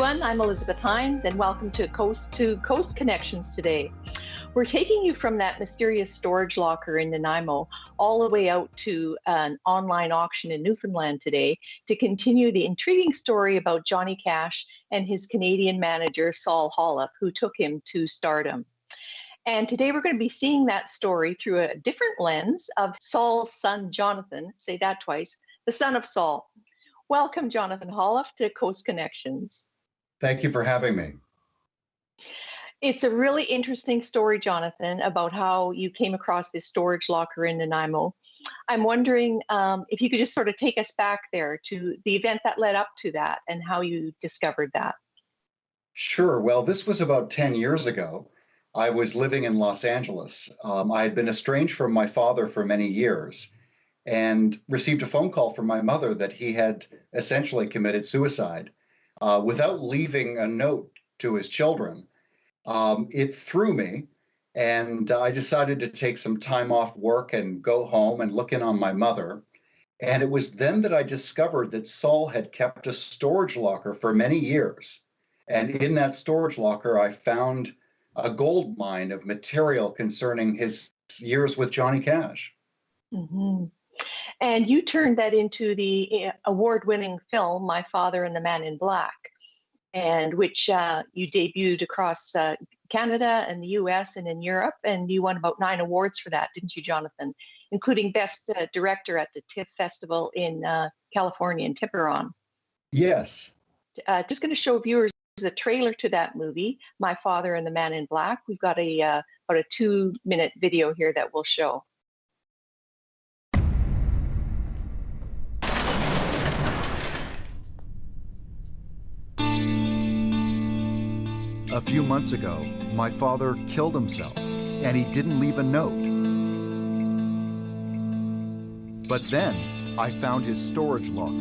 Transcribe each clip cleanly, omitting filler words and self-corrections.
everyone. I'm Elizabeth Hines, and welcome to Coast Connections today. We're taking you from that mysterious storage locker in Nanaimo all the way out to an online auction in Newfoundland today to continue the intriguing story about Johnny Cash and his Canadian manager, Saul Holiff, who took him to stardom. And today we're going to be seeing that story through a different lens of Saul's son, Jonathan, say that twice, the son of Saul. Welcome, Jonathan Holiff, to Coast Connections. Thank you for having me. It's a really interesting story, Jonathan, about how you came across this storage locker in Nanaimo. I'm wondering if you could just sort of take us back there to the event that led up to that and how you discovered that. Sure. Well, this was about 10 years ago. I was living in Los Angeles. I had been estranged from my father for many years and received a phone call from my mother that he had essentially committed suicide without leaving a note to his children. It threw me, and I decided to take some time off work and go home and look in on my mother. And it was then that I discovered that Saul had kept a storage locker for many years. And in that storage locker, I found a gold mine of material concerning his years with Johnny Cash. Mm-hmm. And you turned that into the award-winning film, My Father and the Man in Black, and which you debuted across Canada and the US and in Europe, and you won about 9 awards for that, didn't you, Jonathan? Including Best Director at the TIFF Festival in California, in Tiburon. Yes. Just going to show viewers the trailer to that movie, My Father and the Man in Black. We've got about a 2-minute video here that we'll show. A few months ago, my father killed himself, and he didn't leave a note. But then, I found his storage locker.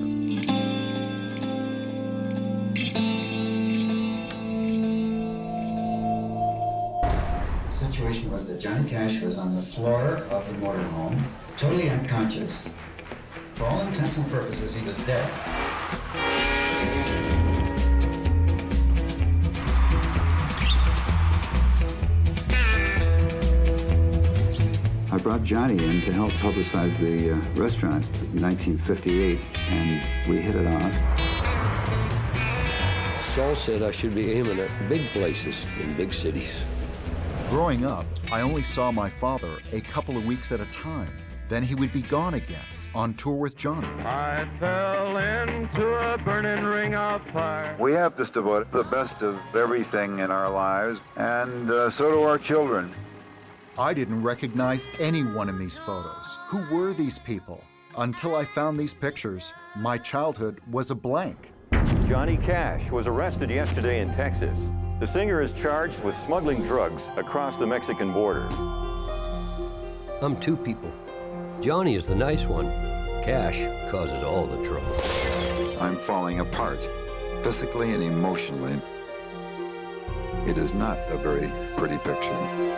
The situation was that Johnny Cash was on the floor of the motorhome, totally unconscious. For all intents and purposes, he was dead. I brought Johnny in to help publicize the restaurant in 1958, and we hit it off. Saul said I should be aiming at big places in big cities. Growing up, I only saw my father a couple of weeks at a time. Then he would be gone again, on tour with Johnny. I fell into a burning ring of fire. We have just about the best of everything in our lives, and so do our children. I didn't recognize anyone in these photos. Who were these people? Until I found these pictures, my childhood was a blank. Johnny Cash was arrested yesterday in Texas. The singer is charged with smuggling drugs across the Mexican border. I'm two people. Johnny is the nice one. Cash causes all the trouble. I'm falling apart, physically and emotionally. It is not a very pretty picture.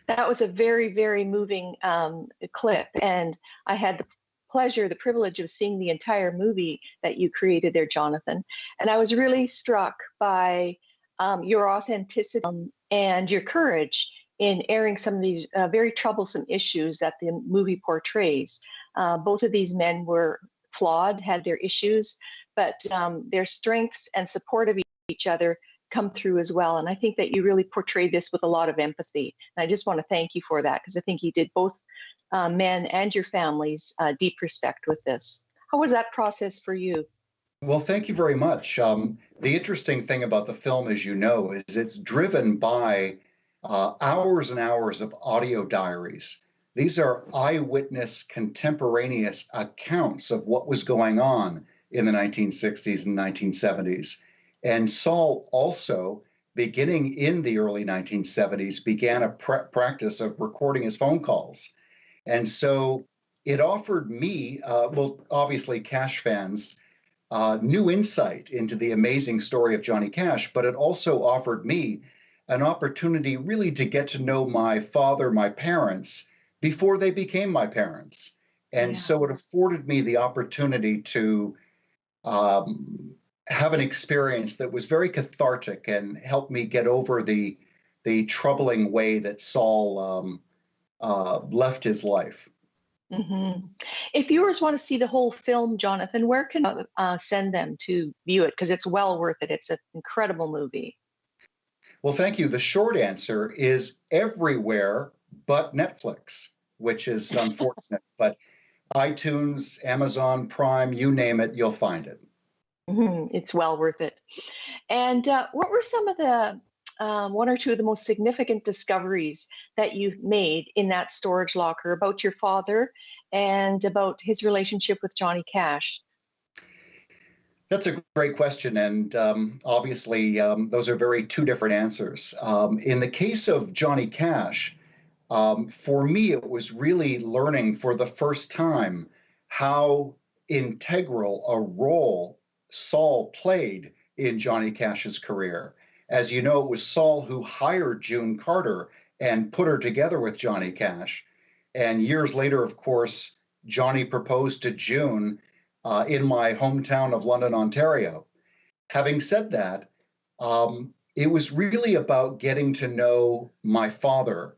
That was a very, very moving clip, and I had the pleasure, the privilege of seeing the entire movie that you created there, Jonathan. And I was really struck by your authenticity and your courage in airing some of these very troublesome issues that the movie portrays. Both of these men were flawed, had their issues, but their strengths and support of each other come through as well. And I think that you really portrayed this with a lot of empathy. And I just want to thank you for that, because I think you did both men and your families deep respect with this. How was that process for you? Well, thank you very much. The interesting thing about the film, as you know, is it's driven by hours and hours of audio diaries. These are eyewitness, contemporaneous accounts of what was going on in the 1960s and 1970s. And Saul also beginning in the early 1970s, began a practice of recording his phone calls. And so it offered me, well, obviously, Cash fans, new insight into the amazing story of Johnny Cash, but it also offered me an opportunity really to get to know my father, my parents, before they became my parents. And so it afforded me the opportunity to have an experience that was very cathartic and helped me get over the troubling way that Saul left his life. Mm-hmm. If viewers want to see the whole film, Jonathan, where can send them to view it? Because it's well worth it. It's an incredible movie. Well, thank you. The short answer is everywhere but Netflix, which is unfortunate. But iTunes, Amazon Prime, you name it, you'll find it. Mm-hmm. It's well worth it. And what were some of the one or two of the most significant discoveries that you made in that storage locker about your father and about his relationship with Johnny Cash? That's a great question. And obviously, those are very two different answers. In the case of Johnny Cash, for me, it was really learning for the first time how integral a role Saul played in Johnny Cash's career. As you know, it was Saul who hired June Carter and put her together with Johnny Cash. And years later, of course, Johnny proposed to June in my hometown of London, Ontario. Having said that, it was really about getting to know my father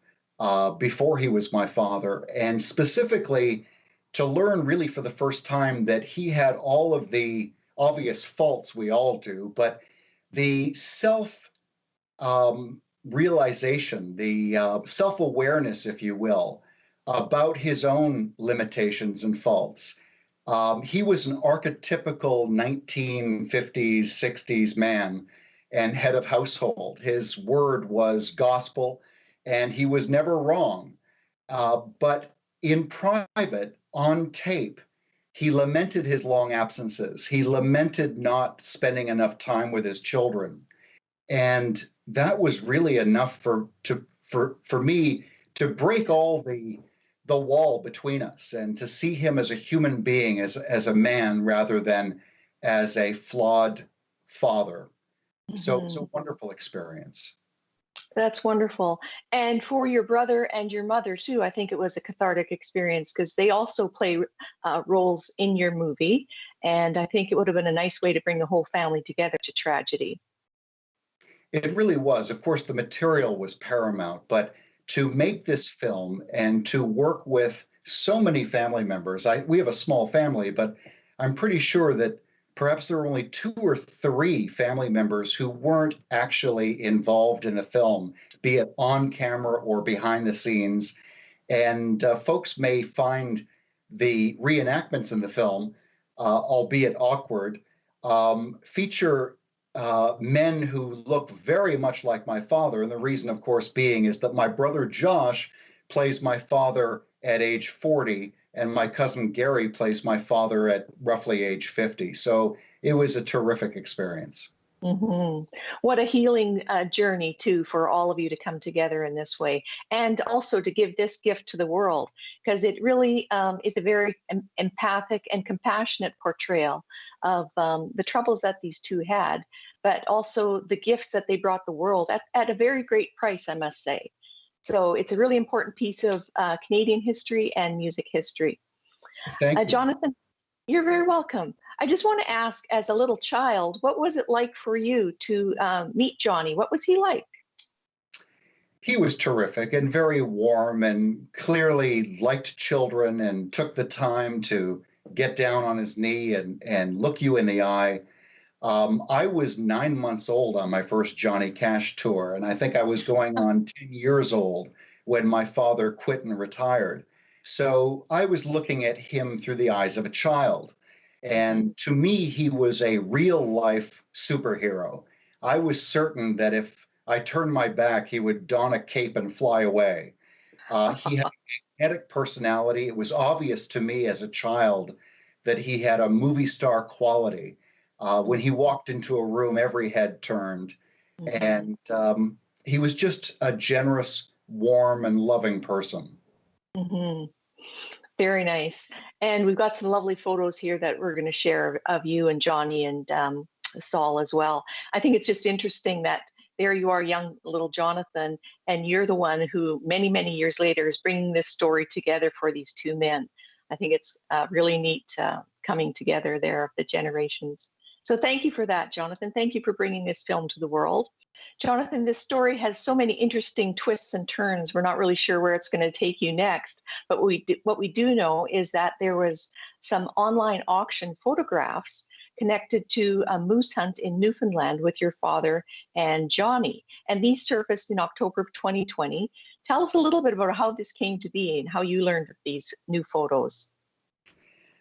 before he was my father, and specifically to learn really for the first time that he had all of the obvious faults we all do, but the self realization, the self awareness, if you will, about his own limitations and faults. He was an archetypical 1950s, 60s man and head of household. His word was gospel, and he was never wrong. But in private, on tape, he lamented his long absences. He lamented not spending enough time with his children. And that was really enough for me to break all the wall between us and to see him as a human being, as a man, rather than as a flawed father. So it's a wonderful experience. That's wonderful. And for your brother and your mother, too, I think it was a cathartic experience because they also play roles in your movie. And I think it would have been a nice way to bring the whole family together to tragedy. It really was. Of course, the material was paramount, but to make this film and to work with so many family members, we have a small family, but I'm pretty sure that perhaps there were only 2 or 3 family members who weren't actually involved in the film, be it on camera or behind the scenes. And folks may find the reenactments in the film, albeit awkward, feature men who look very much like my father. And the reason, of course, being is that my brother Josh plays my father at age 40, and my cousin Gary plays my father at roughly age 50. So it was a terrific experience. Mm-hmm. What a healing journey, too, for all of you to come together in this way and also to give this gift to the world, because it really is a very empathic and compassionate portrayal of the troubles that these two had, but also the gifts that they brought the world at a very great price, I must say. So it's a really important piece of Canadian history and music history. Thank you. Jonathan, you're very welcome. I just want to ask, as a little child, what was it like for you to meet Johnny? What was he like? He was terrific and very warm and clearly liked children and took the time to get down on his knee and look you in the eye. I was 9 months old on my first Johnny Cash tour, and I think I was going on 10 years old when my father quit and retired. So I was looking at him through the eyes of a child. And to me, he was a real life superhero. I was certain that if I turned my back, he would don a cape and fly away. He had a magnetic personality. It was obvious to me as a child that he had a movie star quality. When he walked into a room, every head turned. Mhm. And he was just a generous, warm, and loving person. Mhm. Very nice. And we've got some lovely photos here that we're going to share of you and Johnny and Saul as well. I think it's just interesting that there you are, young little Jonathan, and you're the one who many, many years later is bringing this story together for these two men. I think it's really neat coming together there of the generations. So thank you for that, Jonathan. Thank you for bringing this film to the world. Jonathan, this story has so many interesting twists and turns. We're not really sure where it's going to take you next, but what we do know is that there was some online auction photographs connected to a moose hunt in Newfoundland with your father and Johnny. And these surfaced in October of 2020. Tell us a little bit about how this came to be and how you learned of these new photos.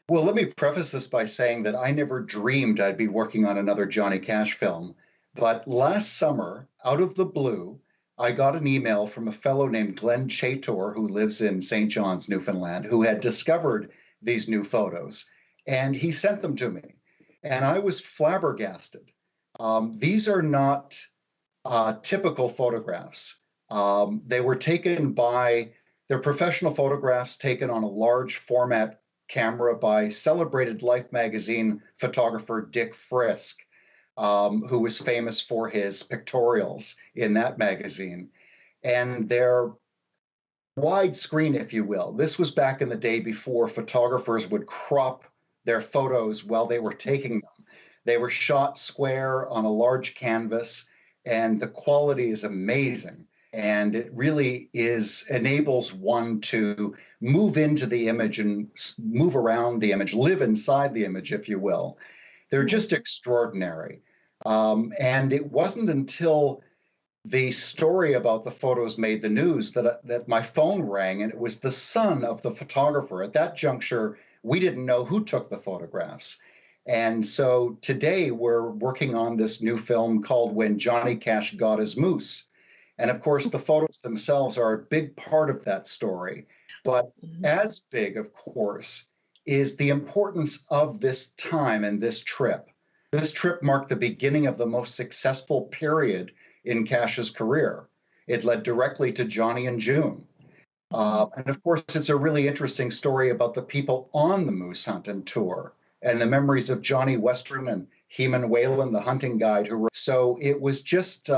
Well, let me preface this by saying that I never dreamed I'd be working on another Johnny Cash film. But last summer, out of the blue, I got an email from a fellow named Glenn Chator, who lives in St. John's, Newfoundland, who had discovered these new photos. And he sent them to me. And I was flabbergasted. These are not typical photographs. They were taken by, they're professional photographs taken on a large format camera by celebrated Life magazine photographer Dick Frisk, who was famous for his pictorials in that magazine. And they're widescreen, if you will. This was back in the day before photographers would crop their photos while they were taking them. They were shot square on a large canvas, and the quality is amazing. And it really enables one to move into the image and move around the image, live inside the image, if you will. They're just extraordinary. And it wasn't until the story about the photos made the news that my phone rang, and it was the son of the photographer. At that juncture, we didn't know who took the photographs. And so today we're working on this new film called When Johnny Cash Got His Moose. And of course, the photos themselves are a big part of that story. But as big, of course, is the importance of this time and this trip. This trip marked the beginning of the most successful period in Cash's career. It led directly to Johnny and June. And of course, it's a really interesting story about the people on the moose hunt and tour and the memories of Johnny Western and Heman Whalen, the hunting guide. So it was just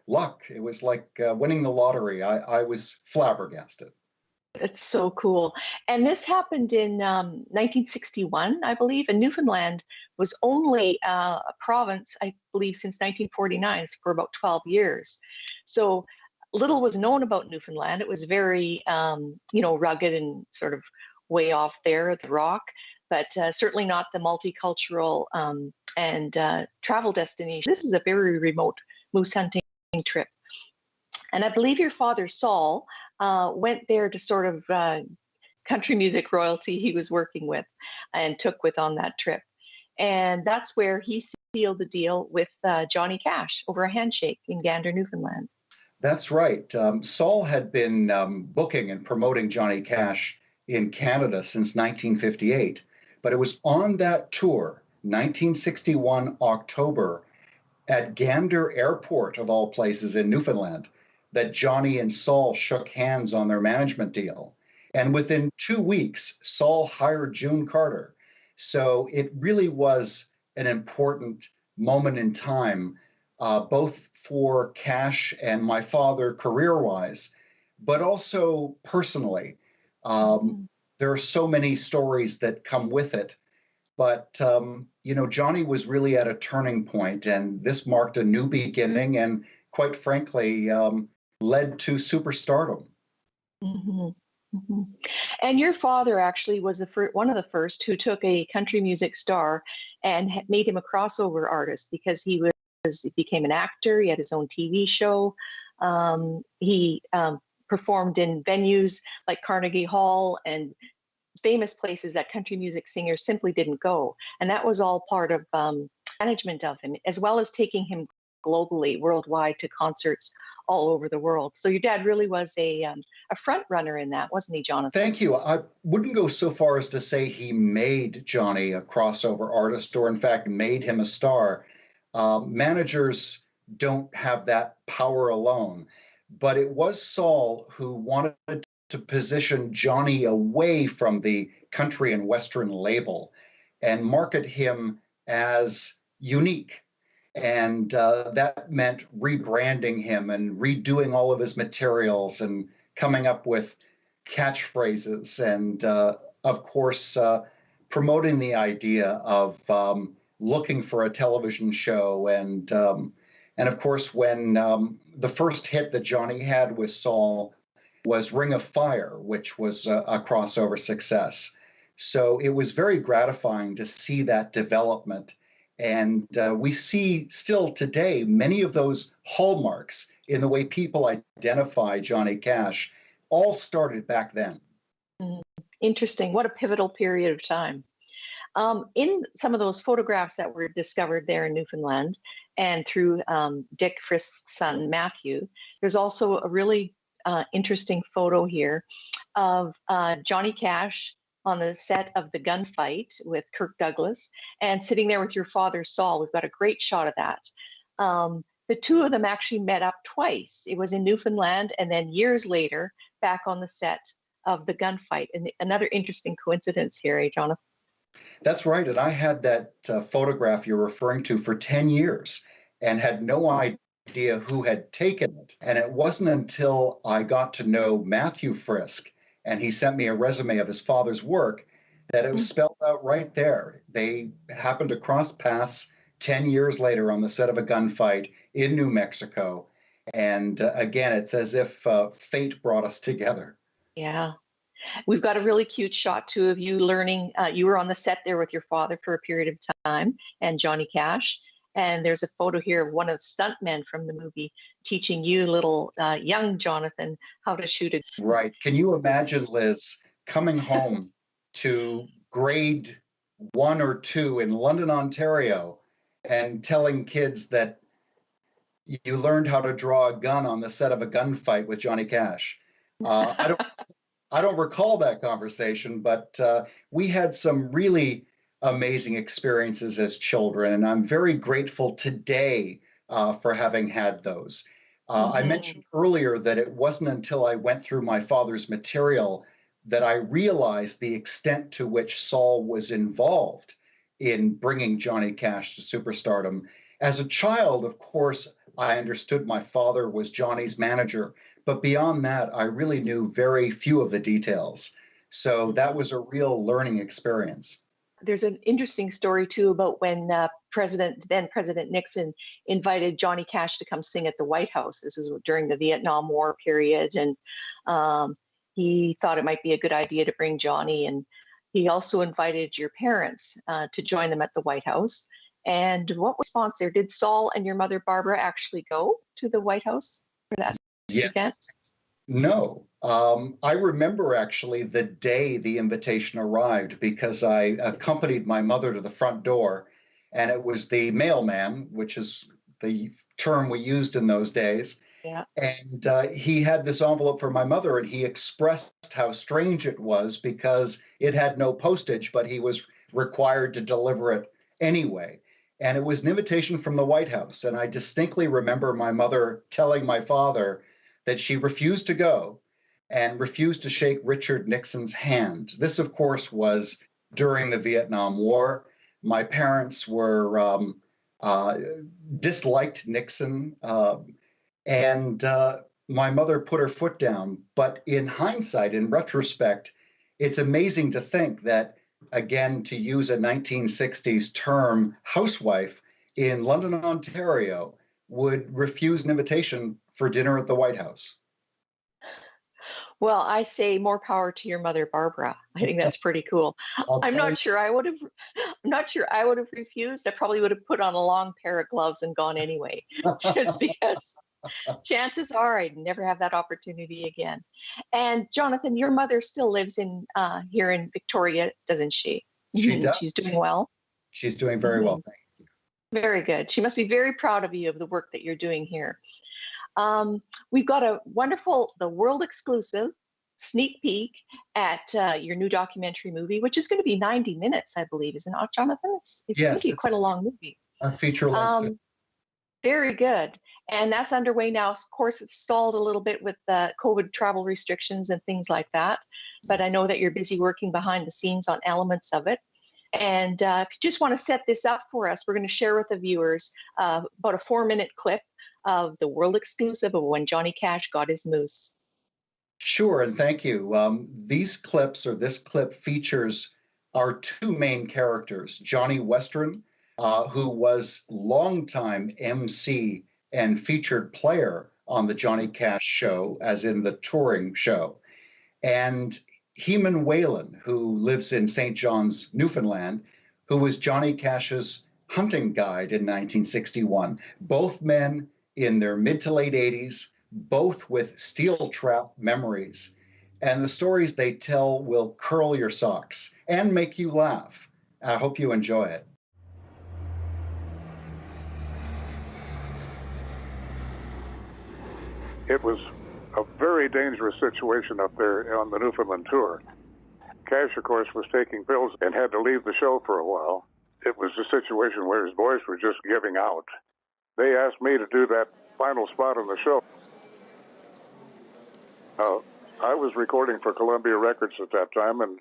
luck. It was like winning the lottery. I was flabbergasted. It's so cool. And this happened in 1961, I believe, and Newfoundland was only a province, I believe, since 1949, so for about 12 years. So little was known about Newfoundland. It was very, rugged and sort of way off there at the rock, but certainly not the multicultural and travel destination. This was a very remote moose hunting trip. And I believe your father, Saul, went there to sort of country music royalty he was working with and took with on that trip. And that's where he sealed the deal with Johnny Cash over a handshake in Gander, Newfoundland. That's right. Saul had been booking and promoting Johnny Cash in Canada since 1958. But it was on that tour, 1961 October, at Gander Airport, of all places in Newfoundland, that Johnny and Saul shook hands on their management deal. And within 2 weeks, Saul hired June Carter. So it really was an important moment in time, both for Cash and my father career-wise, but also personally. There are so many stories that come with it. But, Johnny was really at a turning point, and this marked a new beginning and, quite frankly, led to superstardom. Mm-hmm. Mm-hmm. And your father actually was one of the first who took a country music star and made him a crossover artist because he became an actor. He had his own TV show. He performed in venues like Carnegie Hall and famous places that country music singers simply didn't go. And that was all part of management of him, as well as taking him globally, worldwide, to concerts all over the world. So your dad really was a front runner in that, wasn't he, Jonathan? Thank you. I wouldn't go so far as to say he made Johnny a crossover artist or, in fact, made him a star. Managers don't have that power alone. But it was Saul who wanted to position Johnny away from the country and Western label and market him as unique. And that meant rebranding him and redoing all of his materials and coming up with catchphrases and, of course, promoting the idea of looking for a television show. And of course, when the first hit that Johnny had with Saul was Ring of Fire, which was a crossover success. So it was very gratifying to see that development. And we see still today many of those hallmarks in the way people identify Johnny Cash all started back then. Interesting. What a pivotal period of time. In some of those photographs that were discovered there in Newfoundland and through Dick Frisk's son, Matthew, there's also a really interesting photo here of Johnny Cash on the set of The Gunfight with Kirk Douglas and sitting there with your father, Saul. We've got a great shot of that. The two of them actually met up twice. It was in Newfoundland and then years later back on the set of The Gunfight. And another interesting coincidence here, eh, Jonathan? That's right. And I had that photograph you're referring to for 10 years and had no idea who had taken it. And it wasn't until I got to know Matthew Frisk and he sent me a resume of his father's work that it was spelled out right there. They happened to cross paths 10 years later on the set of A Gunfight in New Mexico. And again, it's as if fate brought us together. Yeah. We've got a really cute shot too of you learning. You were on the set there with your father for a period of time and Johnny Cash. And there's a photo here of one of the stuntmen from the movie teaching you, little young Jonathan, how to shoot it. Right. Can you imagine, Liz, coming home to grade 1 or 2 in London, Ontario, and telling kids that you learned how to draw a gun on the set of A Gunfight with Johnny Cash? I don't recall that conversation, but we had some really amazing experiences as children, and I'm very grateful today for having had those. I mentioned earlier that it wasn't until I went through my father's material that I realized the extent to which Saul was involved in bringing Johnny Cash to superstardom. As a child, of course, I understood my father was Johnny's manager, but beyond that, I really knew very few of the details. So that was a real learning experience. There's an interesting story too about when then President Nixon invited Johnny Cash to come sing at the White House. This was during the Vietnam War period, and he thought it might be a good idea to bring Johnny. And he also invited your parents to join them at the White House. And what response there? Did Saul and your mother Barbara actually go to the White House for that event? No. I remember actually the day the invitation arrived because I accompanied my mother to the front door, and it was the mailman, which is the term we used in those days. Yeah. And he had this envelope for my mother, and he expressed how strange it was because it had no postage, but he was required to deliver it anyway. And it was an invitation from the White House. And I distinctly remember my mother telling my father that she refused to go and refused to shake Richard Nixon's hand. This, of course, was during the Vietnam War. My parents were disliked Nixon, and my mother put her foot down. But in hindsight, in retrospect, it's amazing to think that, again, to use a 1960s term, housewife in London, Ontario, would refuse an invitation for dinner at the White House. Well, I say more power to your mother, Barbara. I think that's pretty cool. I'm not sure I would have refused. I probably would have put on a long pair of gloves and gone anyway, just because chances are I'd never have that opportunity again. And Jonathan, your mother still lives in here in Victoria, doesn't she? She does. She's doing well. She's doing very well, thank you. Very good. She must be very proud of you of the work that you're doing here. We've got a wonderful, the world exclusive sneak peek at your new documentary movie, which is going to be 90 minutes, I believe, isn't it, Jonathan? It's going to be quite a long movie. A feature-length film. Very good. And that's underway now. Of course, it's stalled a little bit with the COVID travel restrictions and things like that. But I know that you're busy working behind the scenes on elements of it. And if you just want to set this up for us, we're going to share with the viewers about a 4-minute clip of the world exclusive of When Johnny Cash Got His Moose. Sure, and thank you. These clips, or this clip, features our two main characters, Johnny Western, who was longtime MC and featured player on the Johnny Cash show, as in the touring show, and Heman Whalen, who lives in St. John's, Newfoundland, who was Johnny Cash's hunting guide in 1961. Both men in their mid to late 80s, both with steel trap memories. And the stories they tell will curl your socks and make you laugh. I hope you enjoy it. It was a very dangerous situation up there on the Newfoundland tour. Cash, of course, was taking pills and had to leave the show for a while. It was a situation where his voice was just giving out. They asked me to do that final spot on the show. I was recording for Columbia Records at that time, and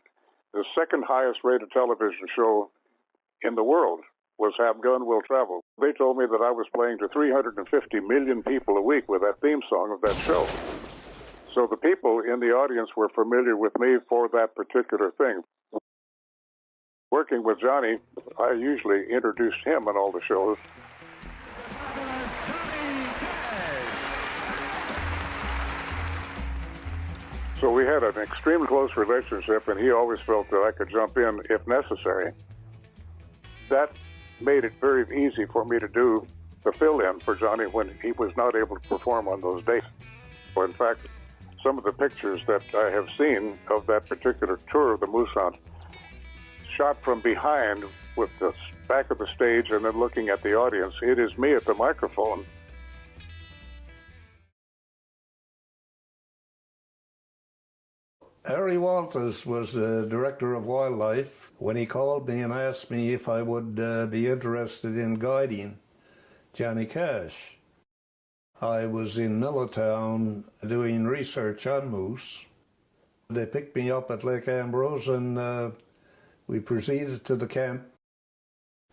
the second highest rated television show in the world was Have Gun Will Travel. They told me that I was playing to 350 million people a week with that theme song of that show. So the people in the audience were familiar with me for that particular thing. Working with Johnny, I usually introduced him on all the shows. So we had an extremely close relationship, and he always felt that I could jump in if necessary. That made it very easy for me to do the fill-in for Johnny when he was not able to perform on those dates. In fact, some of the pictures that I have seen of that particular tour of the Moose Hunt, shot from behind with the back of the stage and then looking at the audience, it is me at the microphone. Harry Walters was the director of wildlife when he called me and asked me if I would be interested in guiding Johnny Cash. I was in Millertown doing research on moose. They picked me up at Lake Ambrose and we proceeded to the camp.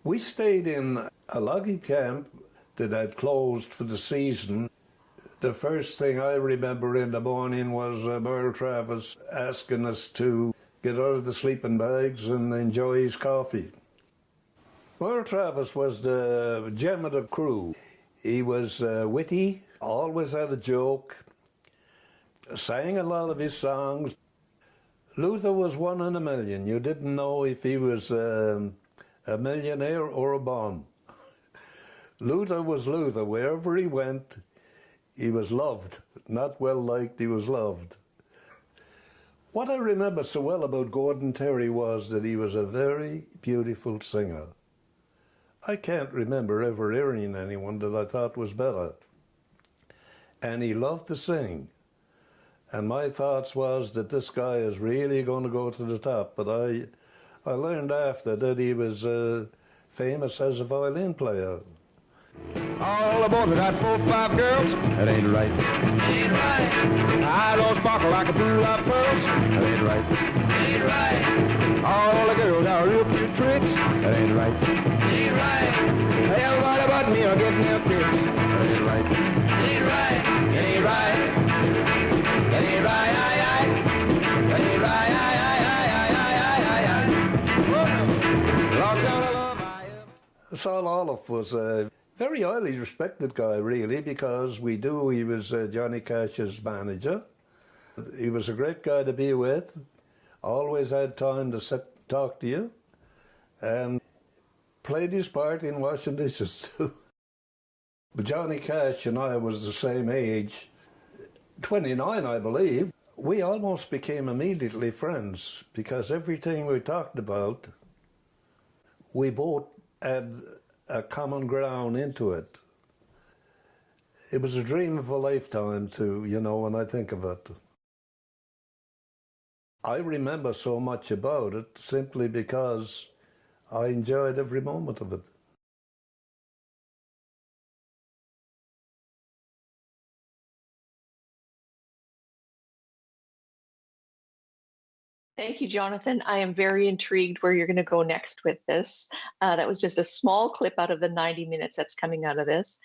We stayed in a logging camp that had closed for the season. The first thing I remember in the morning was Merle Travis asking us to get out of the sleeping bags and enjoy his coffee. Merle Travis was the gem of the crew. He was witty, always had a joke, sang a lot of his songs. Luther was one in a million. You didn't know if he was a millionaire or a bum. Luther was Luther. Wherever he went, he was loved. Not well liked, he was loved. What I remember so well about Gordon Terry was that he was a very beautiful singer. I can't remember ever hearing anyone that I thought was better. And he loved to sing. And my thoughts was that this guy is really going to go to the top. But I learned after that he was famous as a violin player. All aboard, we got 4 or 5 girls. That ain't right. Ain't right. I don't sparkle like a pool of pearls. That ain't right. Ain't right. All the girls are real cute tricks. That ain't right. Ain't right. Everybody but me are getting their kicks. That ain't right. Ain't right. Ain't right. That ain't right. That ain't right. Saul Holiff was a very highly respected guy, really, because we knew he was Johnny Cash's manager. He was a great guy to be with, always had time to talk to you, and played his part in washing dishes too. But Johnny Cash and I was the same age, 29 I believe. We almost became immediately friends because everything we talked about, we both had a common ground into it. It was a dream of a lifetime too, you know, when I think of it. I remember so much about it simply because I enjoyed every moment of it. Thank you, Jonathan. I am very intrigued where you're going to go next with this. That was just a small clip out of the 90 minutes that's coming out of this.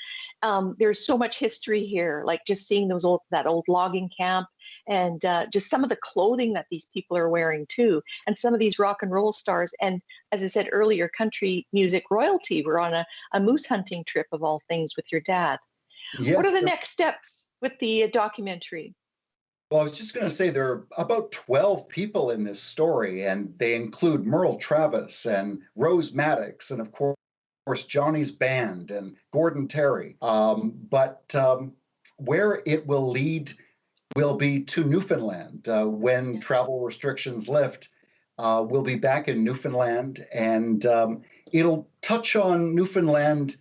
There's so much history here, like just seeing that old logging camp, and just some of the clothing that these people are wearing too, and some of these rock and roll stars. And as I said earlier, country music royalty. We're on a moose hunting trip of all things with your dad. Yes. What are the next steps with the documentary? Well, I was just going to say there are about 12 people in this story, and they include Merle Travis and Rose Maddox, and of course Johnny's band and Gordon Terry. But where it will lead will be to Newfoundland. When travel restrictions lift, we'll be back in Newfoundland, and it'll touch on Newfoundland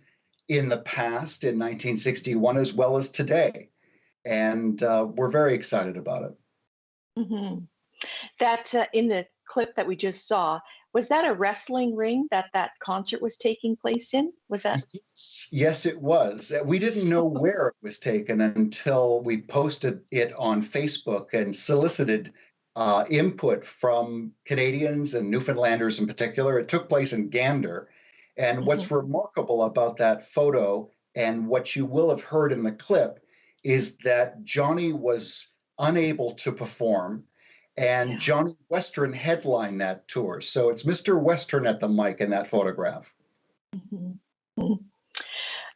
in the past, in 1961, as well as today. And we're very excited about it. Mm-hmm. That in the clip that we just saw, was that a wrestling ring that concert was taking place in? Was that? Yes, it was. We didn't know where it was taken until we posted it on Facebook and solicited input from Canadians and Newfoundlanders in particular. It took place in Gander. And what's remarkable about that photo, and what you will have heard in the clip, is that Johnny was unable to perform, and Johnny Western headlined that tour. So it's Mr. Western at the mic in that photograph.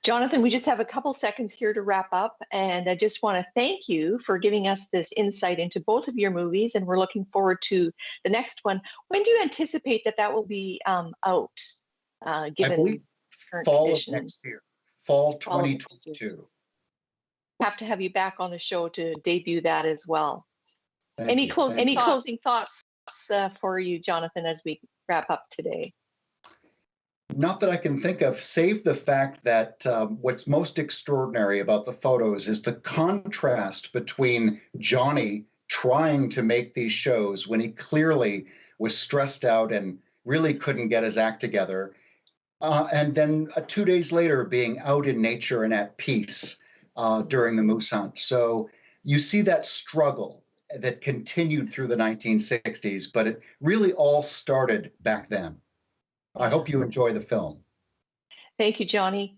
Jonathan, we just have a couple seconds here to wrap up, and I just want to thank you for giving us this insight into both of your movies, and we're looking forward to the next one. When do you anticipate that will be out, given I believe current fall conditions? of next year, fall 2022. Have to have you back on the show to debut that as well. Thank Any you. closing thoughts for you, Jonathan, as we wrap up today? Not that I can think of, save the fact that what's most extraordinary about the photos is the contrast between Johnny trying to make these shows when he clearly was stressed out and really couldn't get his act together, and then 2 days later being out in nature and at peace during the moose hunt. So you see that struggle that continued through the 1960s, but it really all started back then. I hope you enjoy the film. Thank you, Johnny.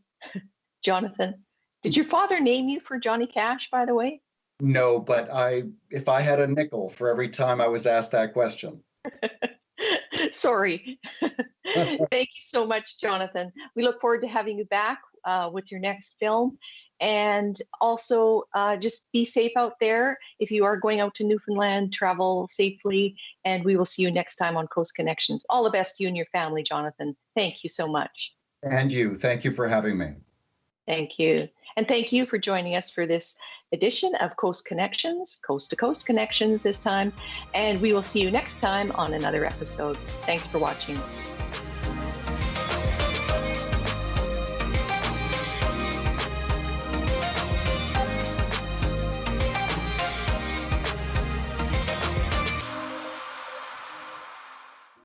Jonathan, did your father name you for Johnny Cash, by the way? No, but if I had a nickel for every time I was asked that question. Sorry. Thank you so much, Jonathan. We look forward to having you back with your next film. And also just be safe out there. If you are going out to Newfoundland, travel safely, and we will see you next time on Coast Connections. All the best to you and your family, Jonathan. Thank you so much. And you. Thank you for having me. Thank you. And thank you for joining us for this edition of Coast Connections, Coast to Coast Connections this time. And we will see you next time on another episode. Thanks for watching.